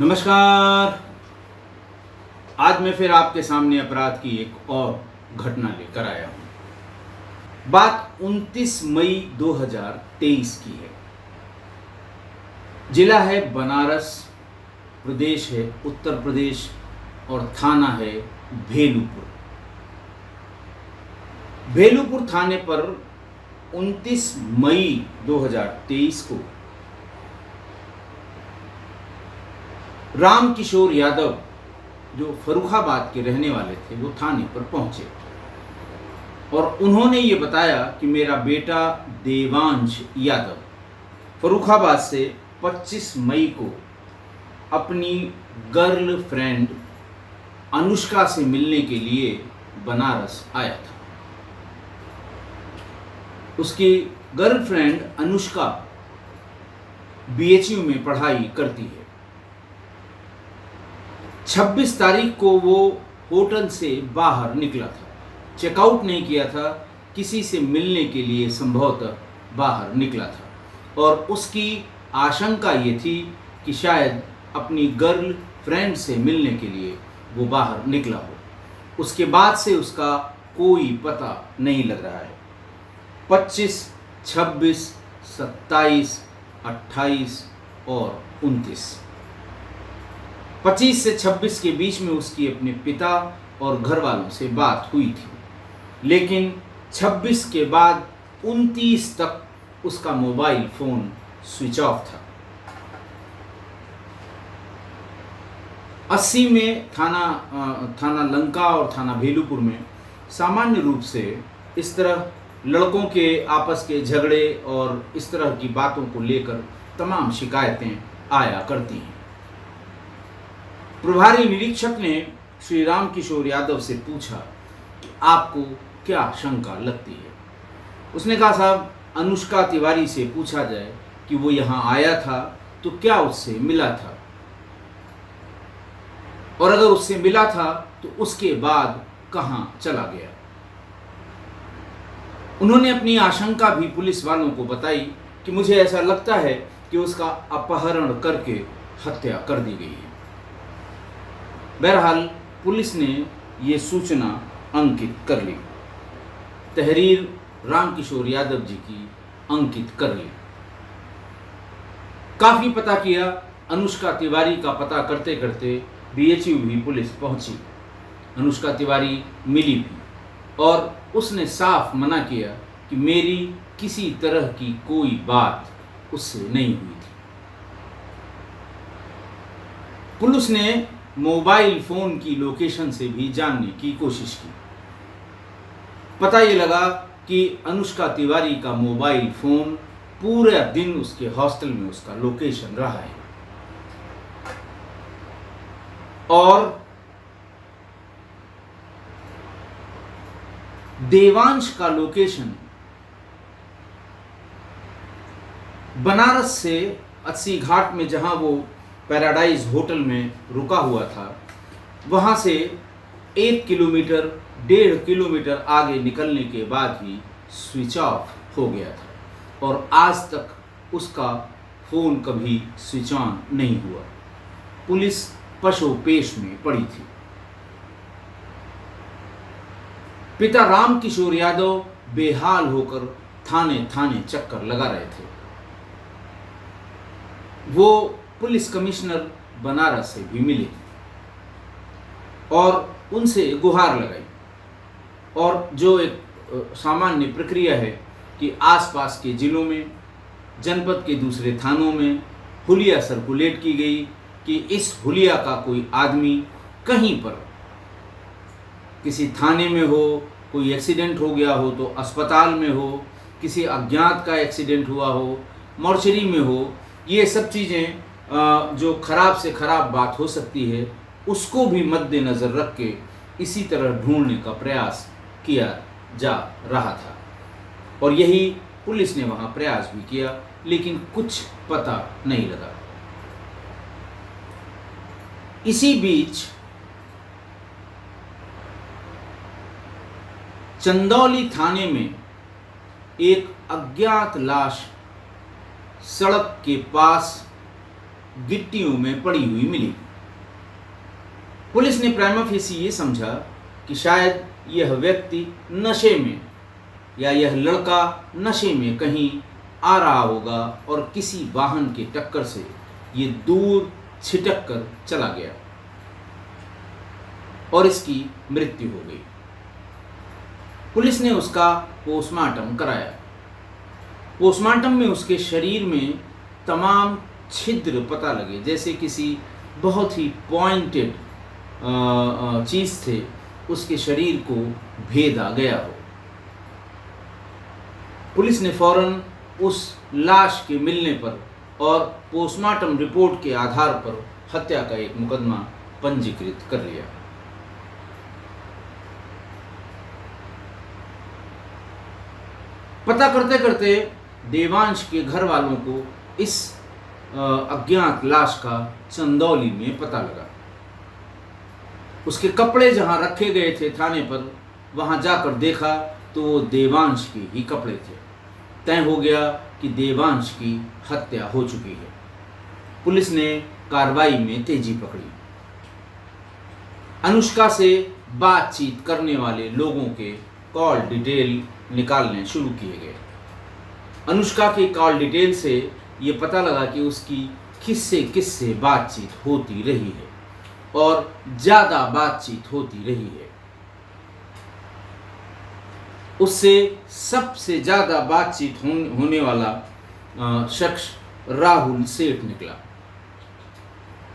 नमस्कार। आज मैं फिर आपके सामने अपराध की एक और घटना लेकर आया हूं। बात 29 मई 2023 की है। जिला है बनारस, प्रदेश है उत्तर प्रदेश और थाना है भेलूपुर। भेलूपुर थाने पर 29 मई 2023 को राम किशोर यादव, जो फर्रुखाबाद के रहने वाले थे, वो थाने पर पहुंचे और उन्होंने ये बताया कि मेरा बेटा देवांश यादव फर्रुखाबाद से 25 मई को अपनी गर्लफ्रेंड अनुष्का से मिलने के लिए बनारस आया था। उसकी गर्लफ्रेंड अनुष्का बीएचयू में पढ़ाई करती है। 26 तारीख को वो होटल से बाहर निकला था, चेकआउट नहीं किया था, किसी से मिलने के लिए संभवतः बाहर निकला था और उसकी आशंका ये थी कि शायद अपनी गर्ल फ्रेंड से मिलने के लिए वो बाहर निकला हो। उसके बाद से उसका कोई पता नहीं लग रहा है। 25, 26, 27, 28 और 29, 25 से 26 के बीच में उसकी अपने पिता और घर वालों से बात हुई थी, लेकिन 26 के बाद 29 तक उसका मोबाइल फ़ोन स्विच ऑफ था। 80 में थाना लंका और थाना भेलूपुर में सामान्य रूप से इस तरह लड़कों के आपस के झगड़े और इस तरह की बातों को लेकर तमाम शिकायतें आया करती हैं। प्रभारी निरीक्षक ने श्री राम किशोर यादव से पूछा कि आपको क्या शंका लगती है। उसने कहा, साहब, अनुष्का तिवारी से पूछा जाए कि वो यहाँ आया था तो क्या उससे मिला था, और अगर उससे मिला था तो उसके बाद कहाँ चला गया। उन्होंने अपनी आशंका भी पुलिस वालों को बताई कि मुझे ऐसा लगता है कि उसका अपहरण करके हत्या कर दी गई है। बहरहाल पुलिस ने ये सूचना अंकित कर ली, तहरीर रामकिशोर यादव जी की अंकित कर ली। काफ़ी पता किया, अनुष्का तिवारी का पता करते करते बीएचयू भी पुलिस पहुंची। अनुष्का तिवारी मिली भी और उसने साफ मना किया कि मेरी किसी तरह की कोई बात उससे नहीं हुई थी। पुलिस ने मोबाइल फ़ोन की लोकेशन से भी जानने की कोशिश की। पता ये लगा कि अनुष्का तिवारी का मोबाइल फ़ोन पूरे दिन उसके हॉस्टल में उसका लोकेशन रहा है और देवांश का लोकेशन बनारस से 80 घाट में, जहां वो पैराडाइज होटल में रुका हुआ था, वहां से 1 किलोमीटर 1.5 किलोमीटर आगे निकलने के बाद ही स्विच ऑफ हो गया था और आज तक उसका फ़ोन कभी स्विच ऑन नहीं हुआ। पुलिस पशोपेश में पड़ी थी। पिता राम किशोर यादव बेहाल होकर थाने थाने चक्कर लगा रहे थे। वो पुलिस कमिश्नर बनारस से भी मिले और उनसे गुहार लगाई और जो एक सामान्य प्रक्रिया है कि आसपास के ज़िलों में, जनपद के दूसरे थानों में हुलिया सर्कुलेट की गई कि इस हुलिया का कोई आदमी कहीं पर किसी थाने में हो, कोई एक्सीडेंट हो गया हो तो अस्पताल में हो, किसी अज्ञात का एक्सीडेंट हुआ हो, मॉर्चरी में हो, ये सब चीज़ें जो खराब से खराब बात हो सकती है, उसको भी मद्देनज़र रख के इसी तरह ढूंढने का प्रयास किया जा रहा था और यही पुलिस ने वहाँ प्रयास भी किया, लेकिन कुछ पता नहीं लगा। इसी बीच चंदौली थाने में एक अज्ञात लाश सड़क के पास गिट्टियों में पड़ी हुई मिली। पुलिस ने प्राइमा फेसी ये समझा कि शायद यह व्यक्ति नशे में या यह लड़का नशे में कहीं आ रहा होगा और किसी वाहन की टक्कर से ये दूर छिटक कर चला गया और इसकी मृत्यु हो गई। पुलिस ने उसका पोस्टमार्टम कराया। पोस्टमार्टम में उसके शरीर में तमाम छिद्र पता लगे, जैसे किसी बहुत ही पॉइंटेड चीज़ से उसके शरीर को भेदा गया हो। पुलिस ने फौरन उस लाश के मिलने पर और पोस्टमार्टम रिपोर्ट के आधार पर हत्या का एक मुकदमा पंजीकृत कर लिया। पता करते करते देवांश के घर वालों को इस अज्ञात लाश का चंदौली में पता लगा। उसके कपड़े जहां रखे गए थे थाने पर, वहां जाकर देखा तो वो देवांश के ही कपड़े थे। तय हो गया कि देवांश की हत्या हो चुकी है। पुलिस ने कार्रवाई में तेजी पकड़ी। अनुष्का से बातचीत करने वाले लोगों के कॉल डिटेल निकालने शुरू किए गए। अनुष्का के कॉल डिटेल से ये पता लगा कि उसकी किससे बातचीत होती रही है और ज़्यादा बातचीत होती रही है। उससे सबसे ज़्यादा बातचीत होने वाला शख्स राहुल सेठ निकला।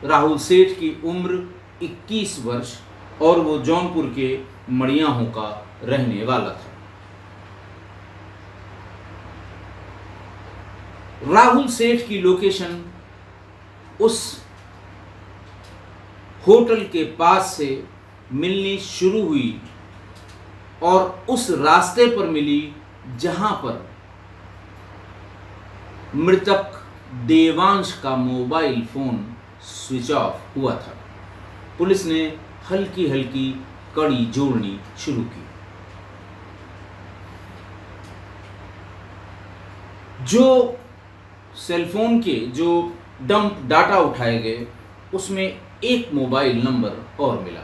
राहुल सेठ की उम्र 21 वर्ष और वो जौनपुर के मड़ियाहों का रहने वाला था। राहुल सेठ की लोकेशन उस होटल के पास से मिलनी शुरू हुई और उस रास्ते पर मिली जहां पर मृतक देवांश का मोबाइल फोन स्विच ऑफ हुआ था। पुलिस ने हल्की हल्की कड़ी जोड़नी शुरू की। जो सेलफोन के जो डंप डाटा उठाए गए उसमें एक मोबाइल नंबर और मिला।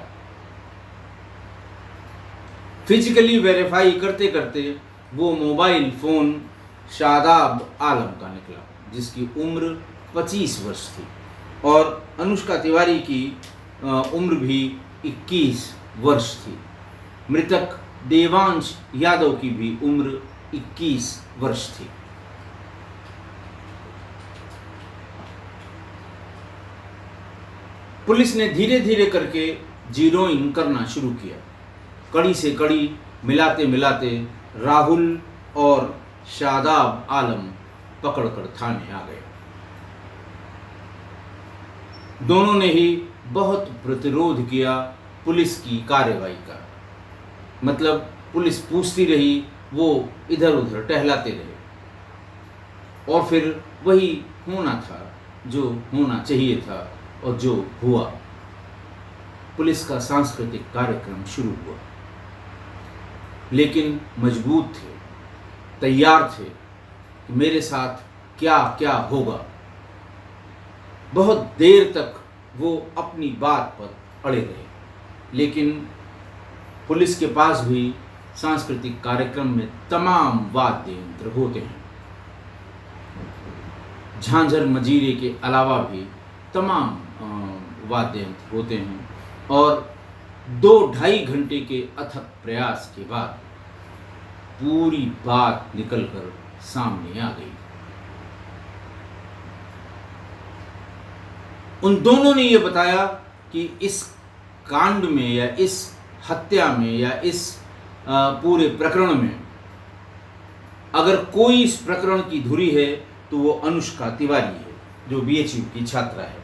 फिजिकली वेरीफाई करते करते वो मोबाइल फ़ोन शादाब आलम का निकला, जिसकी उम्र 25 वर्ष थी और अनुष्का तिवारी की उम्र भी 21 वर्ष थी। मृतक देवांश यादव की भी उम्र 21 वर्ष थी। पुलिस ने धीरे धीरे करके जीरोइंग करना शुरू किया। कड़ी से कड़ी मिलाते मिलाते राहुल और शादाब आलम पकड़कर थाने आ गए। दोनों ने ही बहुत प्रतिरोध किया पुलिस की कार्रवाई का। मतलब पुलिस पूछती रही, वो इधर उधर टहलाते रहे और फिर वही होना था जो होना चाहिए था और जो हुआ। पुलिस का सांस्कृतिक कार्यक्रम शुरू हुआ, लेकिन मजबूत थे, तैयार थे कि मेरे साथ क्या क्या होगा। बहुत देर तक वो अपनी बात पर अड़े रहे, लेकिन पुलिस के पास भी सांस्कृतिक कार्यक्रम में तमाम वाद्य यंत्र होते हैं। झांझर मजीरे के अलावा भी तमाम वाद्य यंत्र होते हैं और 2-2.5 घंटे के अथक प्रयास के बाद पूरी बात निकलकर सामने आ गई। उन दोनों ने यह बताया कि इस कांड में या इस हत्या में या इस पूरे प्रकरण में अगर कोई इस प्रकरण की धुरी है तो वो अनुष्का तिवारी है, जो BHU की छात्रा है।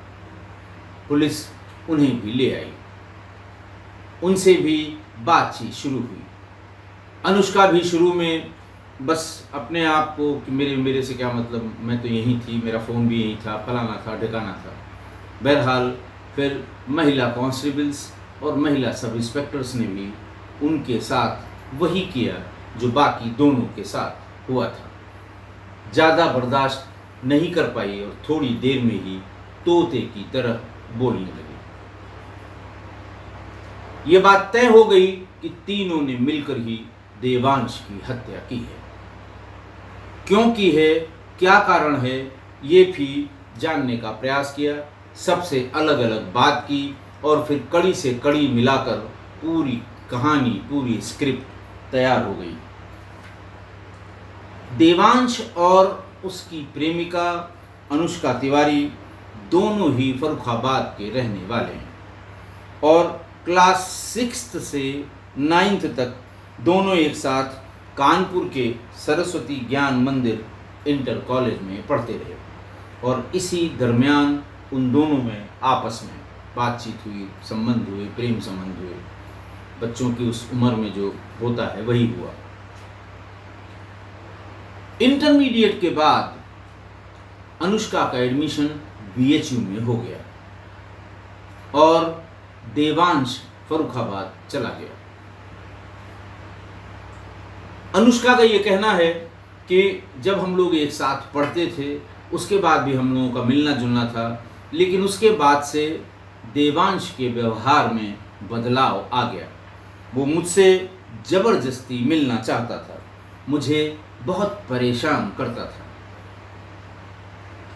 पुलिस उन्हें भी ले आई, उनसे भी बातचीत शुरू हुई। अनुष्का भी शुरू में बस अपने आप को कि मेरे से क्या मतलब, मैं तो यहीं थी, मेरा फ़ोन भी यहीं था, फलाना था ढिकाना था। बहरहाल फिर महिला कांस्टेबल्स और महिला सब इंस्पेक्टर्स ने भी उनके साथ वही किया जो बाकी दोनों के साथ हुआ था। ज़्यादा बर्दाश्त नहीं कर पाई और थोड़ी देर में ही तोते की तरह बोलने लगे। ये बात तय हो गई कि तीनों ने मिलकर ही देवांश की हत्या की है। क्यों की है, क्या कारण है, ये भी जानने का प्रयास किया। सबसे अलग अलग बात की और फिर कड़ी से कड़ी मिलाकर पूरी कहानी, पूरी स्क्रिप्ट तैयार हो गई। देवांश और उसकी प्रेमिका अनुष्का तिवारी दोनों ही फर्रुखाबाद के रहने वाले हैं और क्लास 6 से 9th तक दोनों एक साथ कानपुर के सरस्वती ज्ञान मंदिर इंटर कॉलेज में पढ़ते रहे और इसी दरमियान उन दोनों में आपस में बातचीत हुई, संबंध हुए, प्रेम संबंध हुए। बच्चों की उस उम्र में जो होता है वही हुआ। इंटरमीडिएट के बाद अनुष्का का एडमिशन बीएचयू में हो गया और देवांश फर्रुखाबाद चला गया। अनुष्का का ये कहना है कि जब हम लोग एक साथ पढ़ते थे उसके बाद भी हम लोगों का मिलना जुलना था, लेकिन उसके बाद से देवांश के व्यवहार में बदलाव आ गया। वो मुझसे ज़बरदस्ती मिलना चाहता था, मुझे बहुत परेशान करता था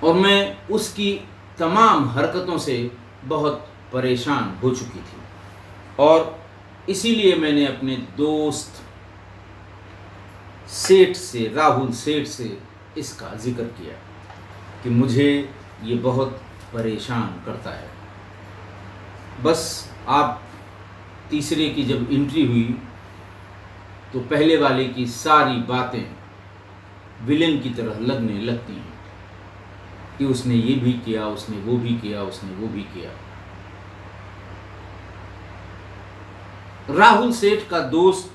और मैं उसकी तमाम हरकतों से बहुत परेशान हो चुकी थी और इसीलिए मैंने अपने दोस्त सेठ से, राहुल सेठ से इसका जिक्र किया कि मुझे ये बहुत परेशान करता है। बस आप तीसरे की जब एंट्री हुई तो पहले वाले की सारी बातें विलेन की तरह लगने लगती हैं कि उसने ये भी किया, उसने वो भी किया, उसने वो भी किया। राहुल सेठ का दोस्त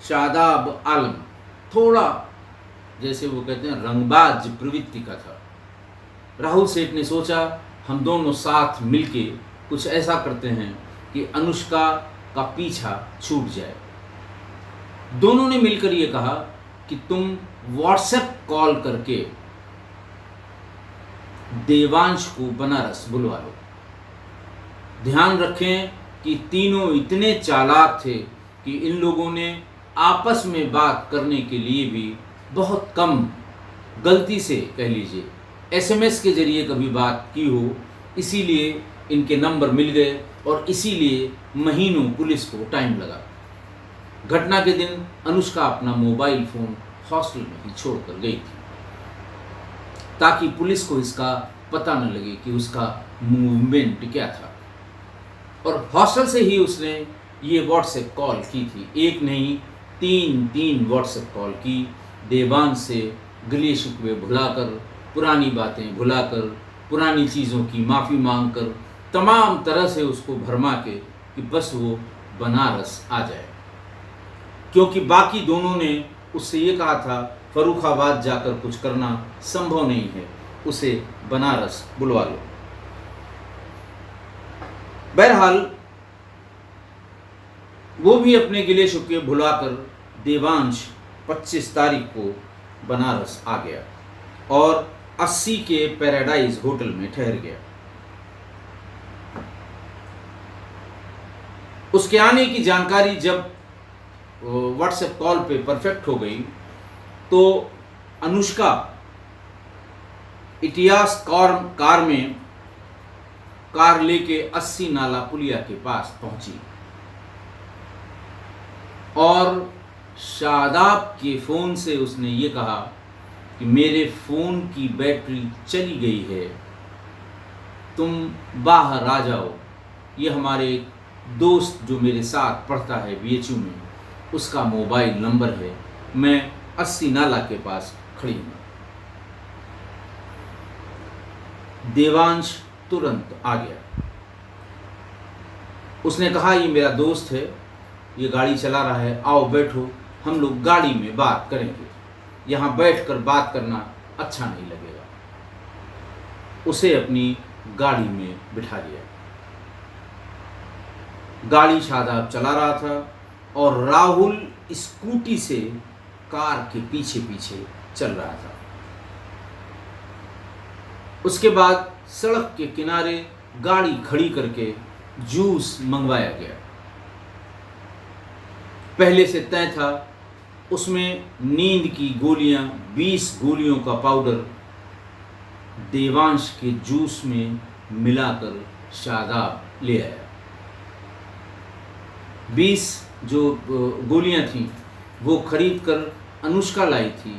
शादाब आलम थोड़ा, जैसे वो कहते हैं, रंगबाज प्रवृत्ति का था। राहुल सेठ ने सोचा हम दोनों साथ मिलके कुछ ऐसा करते हैं कि अनुष्का का पीछा छूट जाए। दोनों ने मिलकर ये कहा कि तुम व्हाट्सएप कॉल करके देवांश को बनारस बुलवा लो। ध्यान रखें कि तीनों इतने चालाक थे कि इन लोगों ने आपस में बात करने के लिए भी बहुत कम, गलती से कह लीजिए एसएमएस के जरिए कभी बात की हो, इसीलिए इनके नंबर मिल गए और इसीलिए महीनों पुलिस को टाइम लगा। घटना के दिन अनुष्का अपना मोबाइल फ़ोन हॉस्टल में ही छोड़कर गई थी ताकि पुलिस को इसका पता न लगे कि उसका मूवमेंट क्या था। और हॉस्टल से ही उसने ये व्हाट्सएप कॉल की थी, एक नहीं तीन व्हाट्सएप कॉल की। देवांश से गिले शिकवे भुलाकर, पुरानी बातें भुलाकर, पुरानी चीज़ों की माफ़ी मांगकर, तमाम तरह से उसको भरमा के कि बस वो बनारस आ जाए, क्योंकि बाकी दोनों ने उससे ये कहा था फर्रुखाबाद जाकर कुछ करना संभव नहीं है, उसे बनारस बुलवा लो। बहरहाल वो भी अपने गिले शिकवे भुलाकर देवांश 25 तारीख को बनारस आ गया और 80 के पैराडाइज होटल में ठहर गया। उसके आने की जानकारी जब व्हाट्सएप कॉल पे परफेक्ट हो गई तो अनुष्का इतिहास कार लेके 80 नाला पुलिया के पास पहुंची और शादाब के फ़ोन से उसने ये कहा कि मेरे फ़ोन की बैटरी चली गई है, तुम बाहर आ जाओ। ये हमारे दोस्त जो मेरे साथ पढ़ता है बीएचयू में, उसका मोबाइल नंबर है, मैं 80 नाला के पास खड़ी हूँ। देवांश तुरंत आ गया। उसने कहा ये मेरा दोस्त है, ये गाड़ी चला रहा है, आओ बैठो, हम लोग गाड़ी में बात करेंगे, यहाँ बैठकर बात करना अच्छा नहीं लगेगा। उसे अपनी गाड़ी में बिठा दिया। गाड़ी शादाब चला रहा था और राहुल स्कूटी से कार के पीछे पीछे चल रहा था। उसके बाद सड़क के किनारे गाड़ी खड़ी करके जूस मंगवाया गया। पहले से तय था, उसमें नींद की गोलियां, 20 गोलियों का पाउडर देवांश के जूस में मिलाकर शादाब ले आया। 20 जो गोलियां थीं वो खरीद कर अनुष्का लाई थी,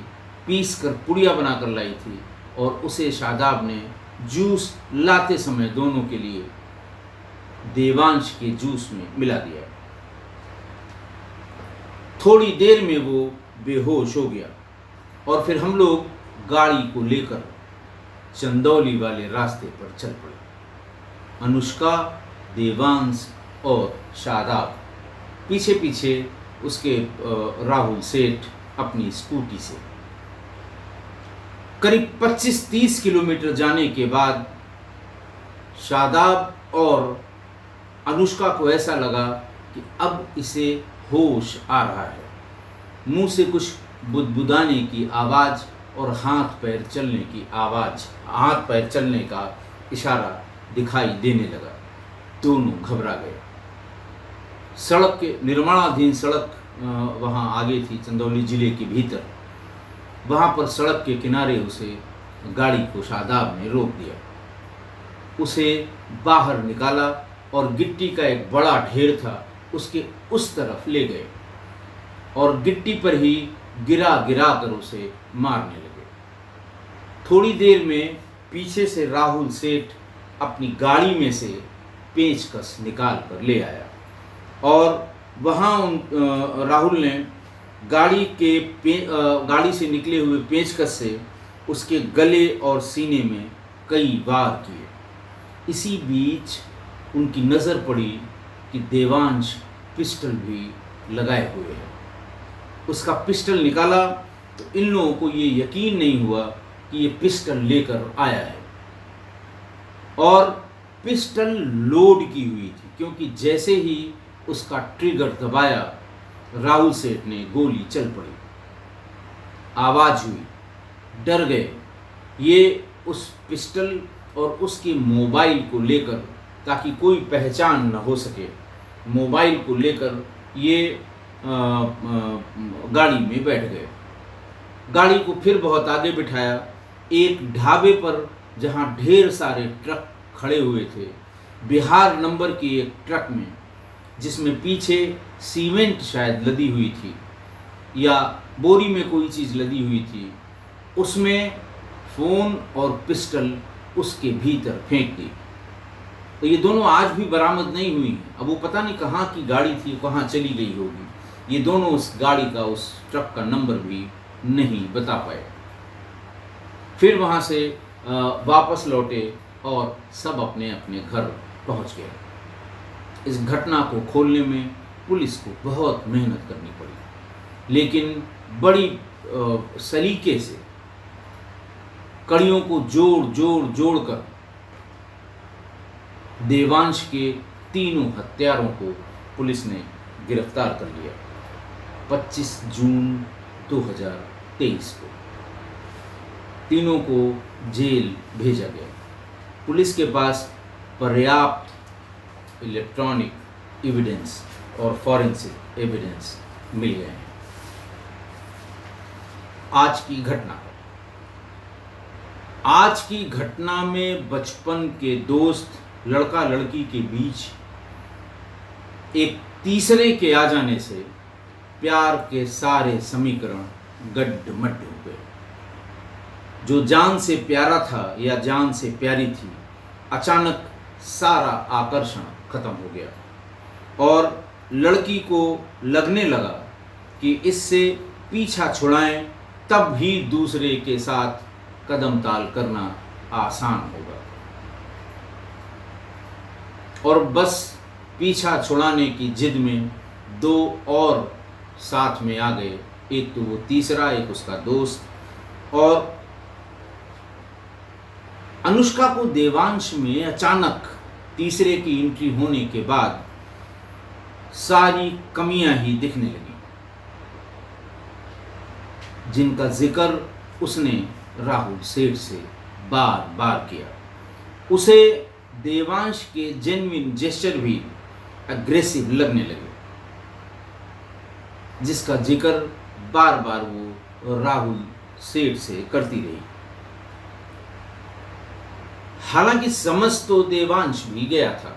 पीस कर पुड़िया बनाकर लाई थी और उसे शादाब ने जूस लाते समय दोनों के लिए देवांश के जूस में मिला दिया। थोड़ी देर में वो बेहोश हो गया और फिर हम लोग गाड़ी को लेकर चंदौली वाले रास्ते पर चल पड़े। अनुष्का, देवांश और शादाब पीछे पीछे उसके राहुल सेठ अपनी स्कूटी से। करीब 25-30 किलोमीटर जाने के बाद शादाब और अनुष्का को ऐसा लगा कि अब इसे होश आ रहा है। मुंह से कुछ बुदबुदाने की आवाज़ और हाथ पैर चलने का इशारा दिखाई देने लगा। दोनों घबरा गए। सड़क के निर्माणाधीन सड़क वहाँ आगे थी, चंदौली जिले के भीतर। वहाँ पर सड़क के किनारे उसे गाड़ी को शादाब ने रोक दिया। उसे बाहर निकाला और गिट्टी का एक बड़ा ढेर था, उसके उस तरफ ले गए और गिट्टी पर ही गिरा कर उसे मारने लगे। थोड़ी देर में पीछे से राहुल सेठ अपनी गाड़ी में से पेचकस निकाल कर ले आया और वहाँ राहुल ने गाड़ी से निकले हुए पेचकस से उसके गले और सीने में कई वार किए। इसी बीच उनकी नज़र पड़ी कि देवांश पिस्टल भी लगाए हुए है। उसका पिस्टल निकाला तो इन लोगों को ये यकीन नहीं हुआ कि ये पिस्टल लेकर आया है और पिस्टल लोड की हुई थी, क्योंकि जैसे ही उसका ट्रिगर दबाया राहुल सेठ ने गोली चल पड़ी। आवाज़ हुई, डर गए। ये उस पिस्टल और उसके मोबाइल को लेकर, ताकि कोई पहचान न हो सके, मोबाइल को लेकर ये गाड़ी में बैठ गए। गाड़ी को फिर बहुत आगे बिठाया। एक ढाबे पर जहाँ ढेर सारे ट्रक खड़े हुए थे, बिहार नंबर की एक ट्रक में, जिसमें पीछे सीमेंट शायद लदी हुई थी या बोरी में कोई चीज़ लदी हुई थी, उसमें फ़ोन और पिस्टल उसके भीतर फेंक दी। तो ये दोनों आज भी बरामद नहीं हुई हैं। अब वो पता नहीं कहाँ की गाड़ी थी, कहाँ चली गई होगी। ये दोनों उस गाड़ी का, उस ट्रक का नंबर भी नहीं बता पाए। फिर वहाँ से वापस लौटे और सब अपने अपने घर पहुँच गए। इस घटना को खोलने में पुलिस को बहुत मेहनत करनी पड़ी, लेकिन बड़ी सलीके से कड़ियों को जोड़ कर देवांश के तीनों हत्यारों को पुलिस ने गिरफ्तार कर लिया। 25 जून 2023 को तीनों को जेल भेजा गया। पुलिस के पास पर्याप्त इलेक्ट्रॉनिक एविडेंस और फॉरेंसिक एविडेंस मिल गए हैं। आज की घटना में बचपन के दोस्त लड़का लड़की के बीच एक तीसरे के आ जाने से प्यार के सारे समीकरण गड्ढमड्ढ हो गए। जो जान से प्यारा था या जान से प्यारी थी, अचानक सारा आकर्षण खत्म हो गया और लड़की को लगने लगा कि इससे पीछा छुड़ाएं तब ही दूसरे के साथ कदम ताल करना आसान होगा। और बस पीछा छुड़ाने की जिद में दो और साथ में आ गए, एक तो वो तीसरा, एक उसका दोस्त। और अनुष्का को देवांश में अचानक तीसरे की एंट्री होने के बाद सारी कमियां ही दिखने लगी, जिनका जिक्र उसने राहुल सेठ से बार बार किया। उसे देवांश के जेन्युइन जेस्चर भी अग्रेसिव लगने लगे, जिसका जिक्र बार बार वो राहुल सेठ से करती रही। हालांकि समझ तो देवांश भी गया था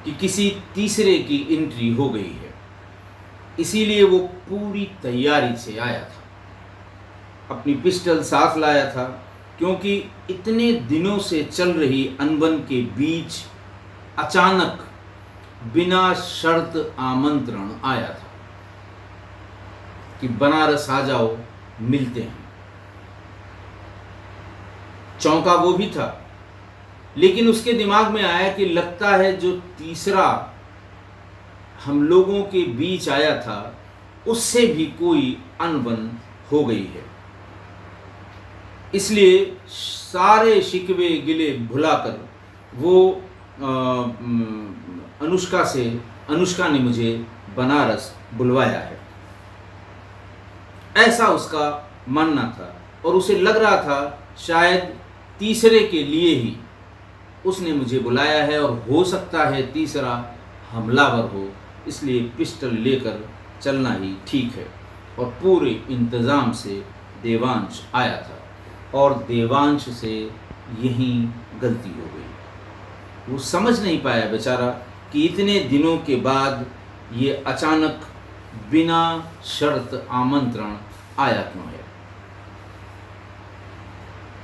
कि किसी तीसरे की एंट्री हो गई है, इसीलिए वो पूरी तैयारी से आया था। अपनी पिस्टल साथ लाया था, क्योंकि इतने दिनों से चल रही अनबन के बीच अचानक बिना शर्त आमंत्रण आया था कि बनारस आ जाओ, मिलते हैं। चौंका वो भी था, लेकिन उसके दिमाग में आया कि लगता है जो तीसरा हम लोगों के बीच आया था उससे भी कोई अनबन हो गई है। इसलिए सारे शिकवे गिले भुलाकर वो अनुष्का ने मुझे बनारस बुलवाया है, ऐसा उसका मानना था। और उसे लग रहा था शायद तीसरे के लिए ही उसने मुझे बुलाया है, और हो सकता है तीसरा हमलावर हो, इसलिए पिस्टल लेकर चलना ही ठीक है। और पूरे इंतज़ाम से देवांश आया था, और देवांश से यही गलती हो गई। वो समझ नहीं पाया बेचारा कि इतने दिनों के बाद ये अचानक बिना शर्त आमंत्रण आया क्यों है।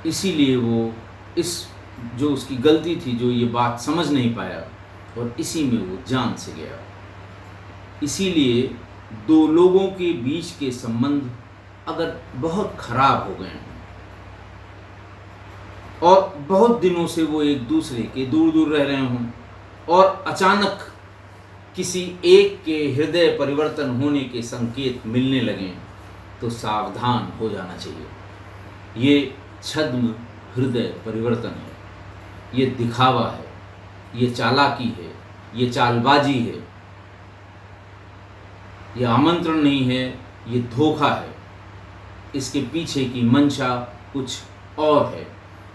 इसीलिए वो इस जो उसकी गलती थी, जो ये बात समझ नहीं पाया, और इसी में वो जान से गया। इसीलिए दो लोगों के बीच के संबंध अगर बहुत खराब हो गए हैं और बहुत दिनों से वो एक दूसरे के दूर दूर रह रहे हों, और अचानक किसी एक के हृदय परिवर्तन होने के संकेत मिलने लगें, तो सावधान हो जाना चाहिए। ये छद्म हृदय परिवर्तन है, ये दिखावा है, ये चालाकी है, ये चालबाजी है, ये आमंत्रण नहीं है, ये धोखा है। इसके पीछे की मंशा कुछ और है,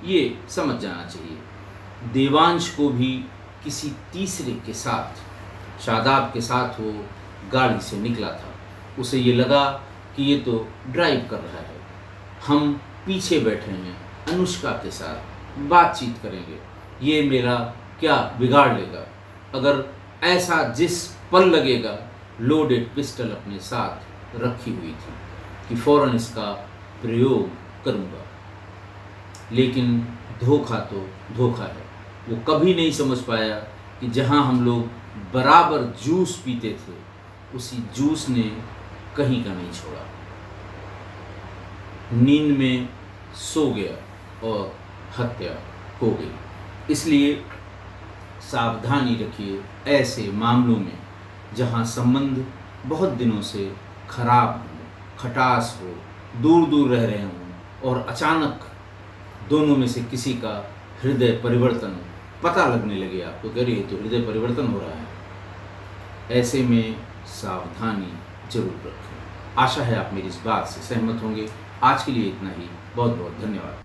ये समझ जाना चाहिए। देवांश को भी किसी तीसरे के साथ, शादाब के साथ वो गाड़ी से निकला था। उसे ये लगा कि ये तो ड्राइव कर रहा है, हम पीछे बैठे हैं, अनुष्का के साथ बातचीत करेंगे, ये मेरा क्या बिगाड़ लेगा। अगर ऐसा जिस पल लगेगा, लोडेड पिस्टल अपने साथ रखी हुई थी कि फ़ौरन इसका प्रयोग करूँगा। लेकिन धोखा तो धोखा है। वो कभी नहीं समझ पाया कि जहाँ हम लोग बराबर जूस पीते थे, उसी जूस ने कहीं का नहीं छोड़ा। नींद में सो गया और हत्या हो गई। इसलिए सावधानी रखिए ऐसे मामलों में जहाँ संबंध बहुत दिनों से खराब हो, खटास हो, दूर दूर रह रहे हों, और अचानक दोनों में से किसी का हृदय परिवर्तन पता लगने लगे आपको, कह रही तो हृदय परिवर्तन हो रहा है। ऐसे में सावधानी जरूर रखें। आशा है आप मेरी इस बात से सहमत होंगे। आज के लिए इतना ही। बहुत बहुत धन्यवाद।